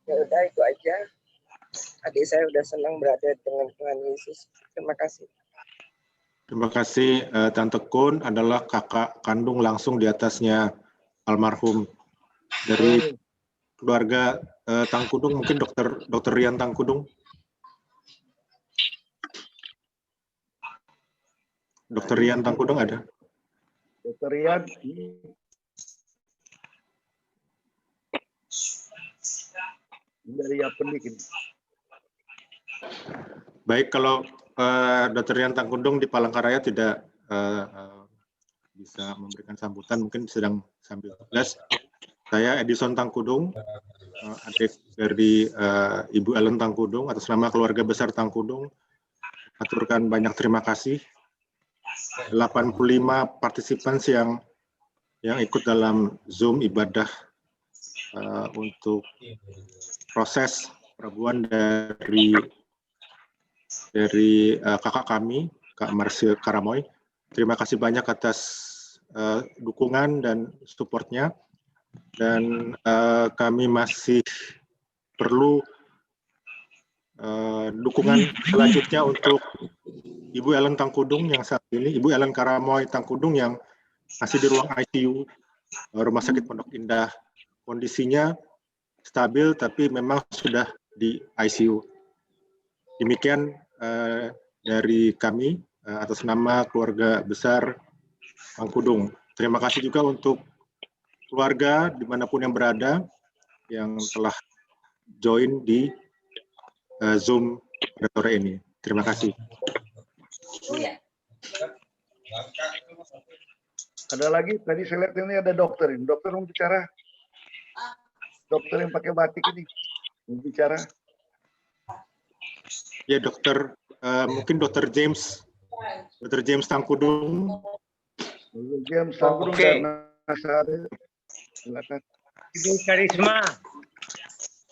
Ya udah itu aja. Adik saya udah senang berada dengan Tuhan Yesus. Terima kasih. Terima kasih. Tante Kun adalah kakak kandung langsung di atasnya almarhum dari keluarga Tangkudung. Mungkin Dokter Rian Tangkudung. Dokter Rian Tangkudung ada? Dokter Rian. Dari Yapendik ini. Baik, kalau Dr. Rian Tangkudung di Palangkaraya tidak bisa memberikan sambutan, mungkin sedang sambil tugas. Saya Edison Tangkudung, adik dari Ibu Ellen Tangkudung, atas nama keluarga besar Tangkudung, aturkan banyak terima kasih. 85 partisipan yang ikut dalam Zoom ibadah untuk proses perabuan dari kakak kami, Kak Marsil Karamoy. Terima kasih banyak atas dukungan dan supportnya. Dan kami masih perlu dukungan selanjutnya untuk Ibu Ellen Tangkudung yang saat ini, Ibu Ellen Karamoy Tangkudung yang masih di ruang ICU Rumah Sakit Pondok Indah. Kondisinya stabil tapi memang sudah di ICU. Demikian dari kami atas nama keluarga besar Tangkudung. Terima kasih juga untuk keluarga dimanapun yang berada yang telah join di Zoom pada sore ini. Terima kasih. Ada lagi, tadi saya lihat ini ada dokter ini. Dokter mau bicara. Dokter yang pakai batik ini mau bicara. Ya dokter, mungkin Dokter James Tangkudung. Dokter James Tangkudung dan Nasari. Silakan. Ibu Karisma.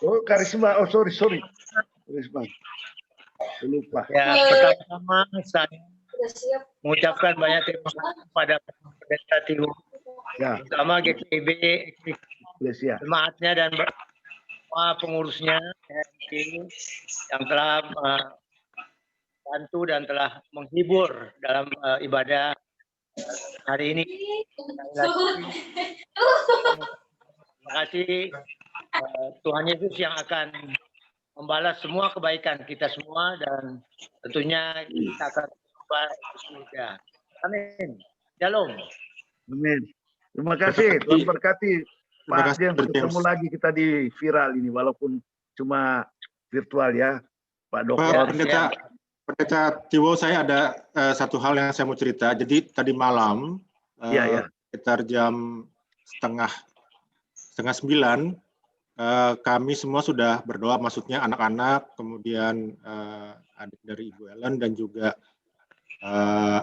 Oh Karisma, oh sorry. Karisma. Lupa. Ya, pertama saya mengucapkan banyak terima kasih kepada Pendeta Tio, terutama GTIB, jemaatnya dan semua pengurusnya yang telah bantu dan telah menghibur dalam ibadah hari ini. Terima kasih Tuhan Yesus yang akan membalas semua kebaikan kita semua dan tentunya kita akan berubah surga. Amin. Shalom. Amin. Terima kasih. Tuhan berkati. Pak James, ketemu lagi kita di viral ini walaupun cuma virtual ya, Pak Dokter. Pendeta Tiwo, saya ada satu hal yang saya mau cerita. Jadi tadi malam sekitar jam setengah 9 kami semua sudah berdoa, maksudnya anak-anak, kemudian adik dari Ibu Ellen dan juga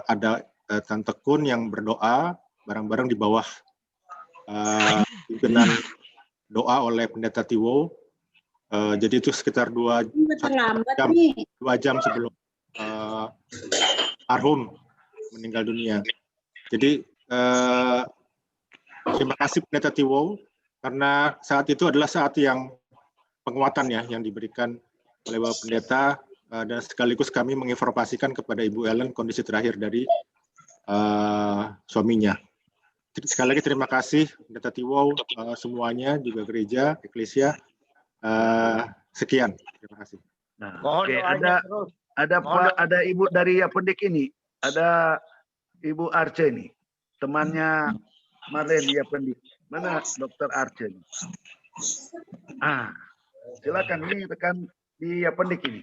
ada Tante Kun yang berdoa bareng-bareng di bawah pimpinan doa oleh Pendeta Tiwo. Jadi itu sekitar 2 jam sebelum almarhum meninggal dunia. Jadi terima kasih Pendeta Tiwo karena saat itu adalah saat yang penguatan ya yang diberikan oleh Bapak Pendeta dan sekaligus kami menginformasikan kepada Ibu Ellen kondisi terakhir dari suaminya. Sekali lagi terima kasih Pendeta Tiwo, semuanya juga gereja, eklesia. Sekian, terima kasih. Nah, oke, ada Ibu dari Yapendik ini, ada Ibu Arce ini, temannya Marlen di Yapendik. Mana Dokter Arce ini? Silakan, ini rekan di Yapendik ini.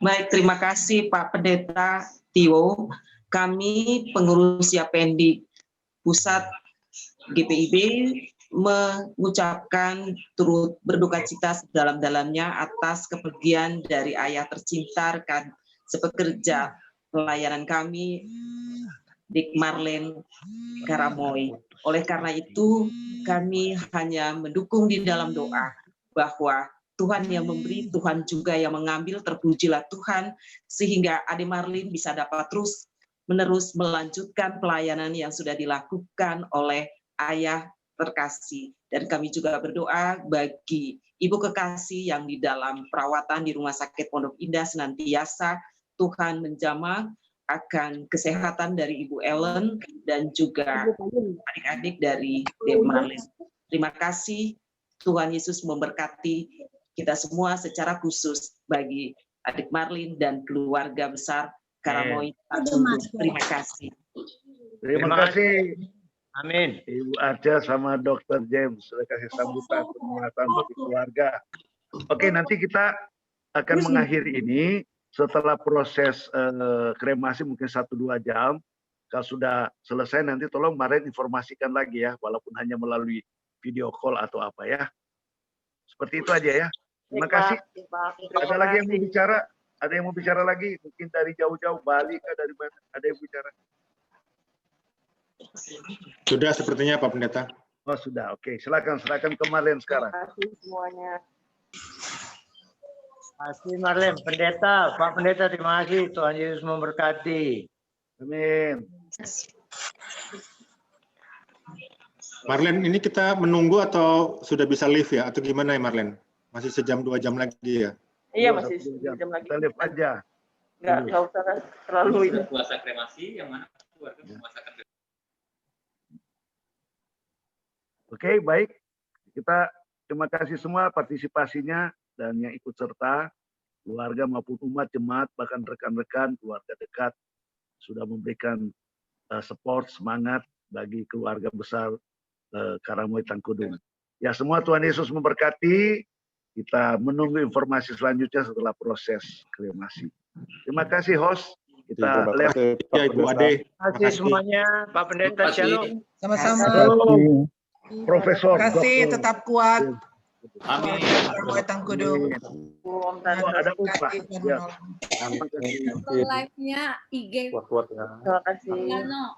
Baik, terima kasih Pak Pendeta Tiwo. Kami pengurus Yapendik Pusat GPIB mengucapkan turut berduka cita sedalam-dalamnya atas kepergian dari ayah tercinta rekan sepekerja pelayanan kami, Dik Marlen Karamoy. Oleh karena itu, kami hanya mendukung di dalam doa bahwa Tuhan yang memberi, Tuhan juga yang mengambil, terpujilah Tuhan, sehingga Ade Marlin bisa dapat terus menerus melanjutkan pelayanan yang sudah dilakukan oleh ayah terkasih. Dan kami juga berdoa bagi ibu kekasih yang di dalam perawatan di Rumah Sakit Pondok Indah senantiasa Tuhan menjamah akan kesehatan dari Ibu Ellen dan juga adik-adik dari Dek Marlin. Terima kasih, Tuhan Yesus memberkati kita semua secara khusus bagi adik Marlin dan keluarga besar Karamoy. Terima kasih. Terima kasih. Amin. Ibu Arca sama Dr. James sudah kasih sambutan penguatan bagi keluarga. Oke, nanti kita akan mengakhiri ini setelah proses kremasi mungkin 1-2 jam. Kalau sudah selesai nanti tolong Maren informasikan lagi ya, walaupun hanya melalui video call atau apa ya. Seperti itu aja ya. Terima kasih. Ada lagi yang mau bicara? Ada yang mau bicara lagi? Mungkin dari jauh-jauh Bali kah, dari mana? Ada yang bicara? Sudah sepertinya Pak Pendeta. Oh sudah, oke. Silakan ke Marlen sekarang. Terima kasih semuanya. Terima kasih Marlen, Pendeta, Pak Pendeta, terima kasih. Tuhan Yesus memberkati. Amin. Marlen, ini kita menunggu atau sudah bisa live ya? Atau gimana ya Marlen? Masih 1-2 jam lagi ya? Iya, masih 1 jam lagi. Kita live aja. Nggak usah terlalu ini. Puasa kremasi yang mana keluarga memuasakan kremasi. Oke, baik. Kita terima kasih semua partisipasinya dan yang ikut serta, keluarga maupun umat, jemaat, bahkan rekan-rekan, keluarga dekat sudah memberikan support, semangat bagi keluarga besar Karamoy Tangkudung. Ya, semua Tuhan Yesus memberkati. Kita menunggu informasi selanjutnya setelah proses kremasi. Terima kasih host. Kita lihat ya Ibu Ade. Terima kasih semuanya, Pak Pendeta. Shalom. Sama-sama. Profesor. Terima kasih, tetap kuat. Amin. Karamoy Tangkudung. Ada upah. Ya. Live-nya IG. Terima kasih.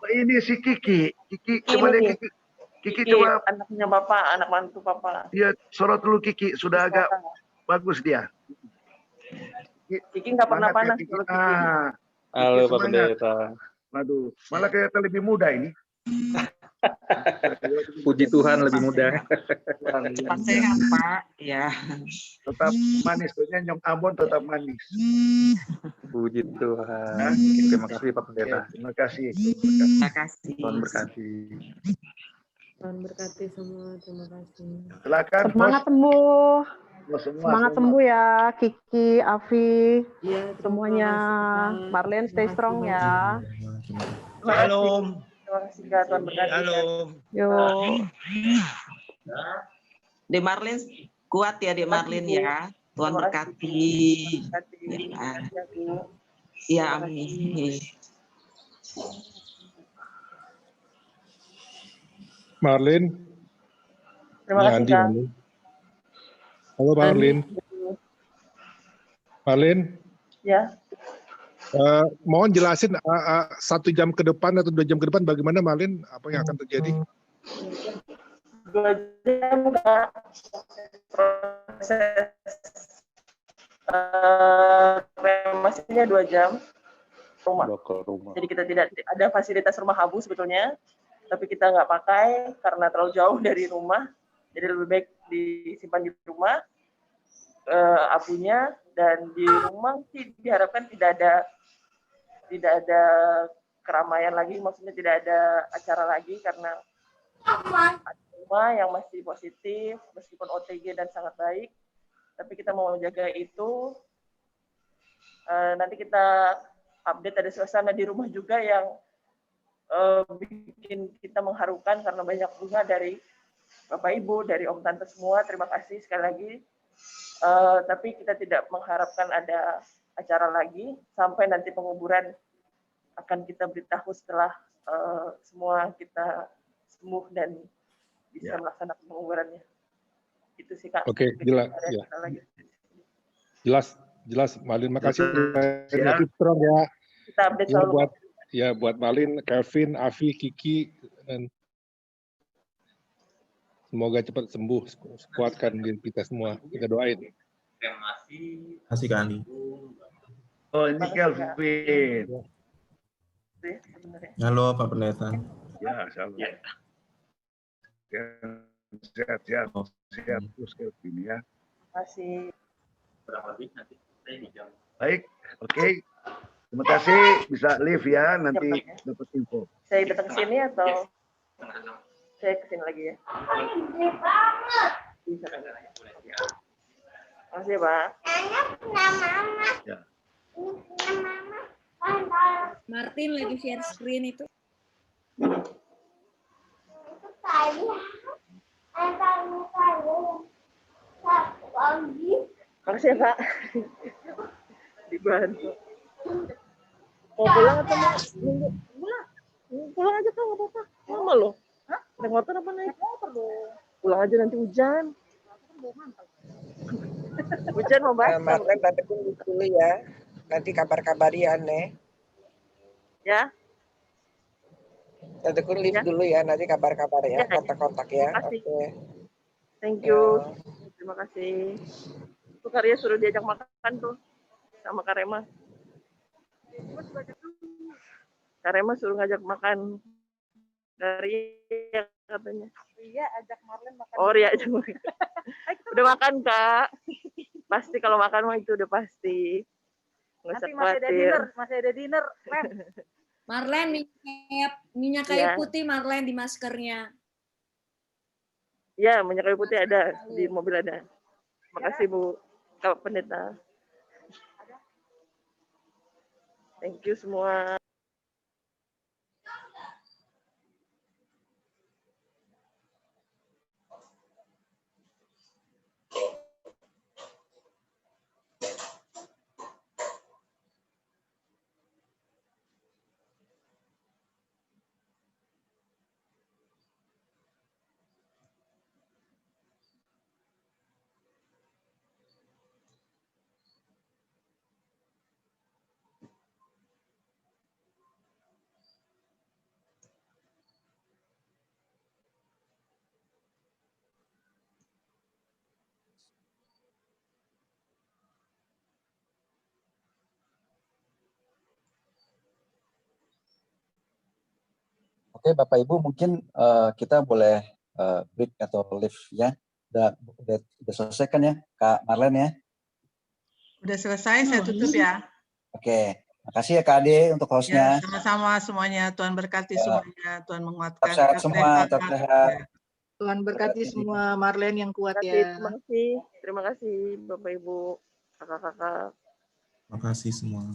Ini si Kiki. Kiki, coba lihat Kiki. Kiki Kiki, coba. anaknya Bapak, anak mantu Bapak. Iya, sorot dulu Kiki. Sudah agak bagus dia. Kiki nggak pernah panas kalau Kiki. Halo Pak Semangat. Pendeta. Waduh, malah kelihatan lebih muda ini. Puji Tuhan lebih muda. Tetap sehat, Pak. Ya. Tetap manis, soalnya Nyong Ambon tetap manis. Puji Tuhan. Terima kasih Pak Pendeta. Ya, terima kasih. Terima kasih. Tuhan berkati. Tuhan berkati semua. Terima kasih. Silakan. Semangat sembuh. Semangat sembuh ya, Kiki, Afi, Ya, semuanya. Marlen stay strong ya. Shalom. Terima kasih Kak, Tuhan berkati. Shalom. Yuk. De Marlin kuat ya, De Marlin ya. Tuhan berkati. Ya, amin. Marlin. Terima kasih Andi, Kak. Marlin. Halo Marlin. Marlin. Ya. Mohon jelasin 1 jam ke depan atau 2 jam ke depan bagaimana Marlin, apa yang akan terjadi? 2 jam Kak. Proses kremasinya 2 jam. Rumah. Jadi kita tidak ada fasilitas rumah abu sebetulnya, tapi kita nggak pakai karena terlalu jauh dari rumah. Jadi lebih baik disimpan di rumah abunya, dan di rumah sih diharapkan tidak ada keramaian lagi, maksudnya tidak ada acara lagi karena ada rumah yang masih positif meskipun OTG dan sangat baik, tapi kita mau menjaga itu. Nanti kita update, ada suasana di rumah juga yang bikin kita mengharukan karena banyak bunga dari Bapak Ibu, dari Om Tante semua. Terima kasih sekali lagi. Tapi kita tidak mengharapkan ada acara lagi sampai nanti penguburan. Akan kita beritahu setelah semua kita sembuh dan bisa melaksanakan pengubarannya. Itu sih Kak. Oke, jelas. Ya. Jelas, Malin. Makasih Ya. strong ya. Kita update selalu. Buat Malin, Kevin, Afi, Kiki, dan semoga cepat sembuh, kuatkan diri kita semua. Kita doain. Terima kasih Kak Andi. Oh, ini Kelvin. Halo Pak Pendeta. Ya, salam. Sehat terus Kelvin ya. Terima kasih. Berapa lebih nanti saya di jam. Baik, oke. Terima kasih, bisa live ya, nanti dapat info. Saya datang ke sini atau saya ke sini lagi ya? Bisa. Terima kasih, Pak. Ya. Martin lagi share screen itu. Makasih ya, Pak. Dibantu. Mau pulang atau mau nunggu? Pulang aja Kak, nggak apa-apa. Lama loh. Naik motor apa naik? Motor dong. Pulang aja nanti hujan. Hujan mau basah. Marlen nanti tunggu dulu ya. Nanti kabar-kabari aneh. Ya. Nanti kun live dulu ya, nanti kabar-kabar ya, kontak-kontak ya. Oke. Thank you. Terima kasih. Tuh Karya suruh diajak makan tuh sama Karema. Karema suruh ngajak makan Karya katanya. Iya, ajak Marlen makan. Oh iya, ajak makan. Udah makan Kak. Pasti kalau makan mah itu udah pasti. Nggak usah khawatir. Masih ada dinner, Marlen minyak kayu putih Marlen di maskernya. Ya, minyak kayu putih ada di mobil ada. Makasih Bu Kak Pendeta. Thank you semua. Oke, Bapak Ibu, mungkin kita boleh break atau live ya. Udah selesai kan ya, Kak Marlen ya? Udah selesai, saya tutup ya. Oke, makasih ya Kak Ade untuk hostnya. Ya, sama-sama semuanya. Tuhan berkati semuanya. Tuhan menguatkan. Tetap sehat semua, tetap sehat. Tuhan berkati semua. Marlen yang kuat ya. ya. Terima kasih Bapak Ibu, kakak-kakak. Terima kasih semua.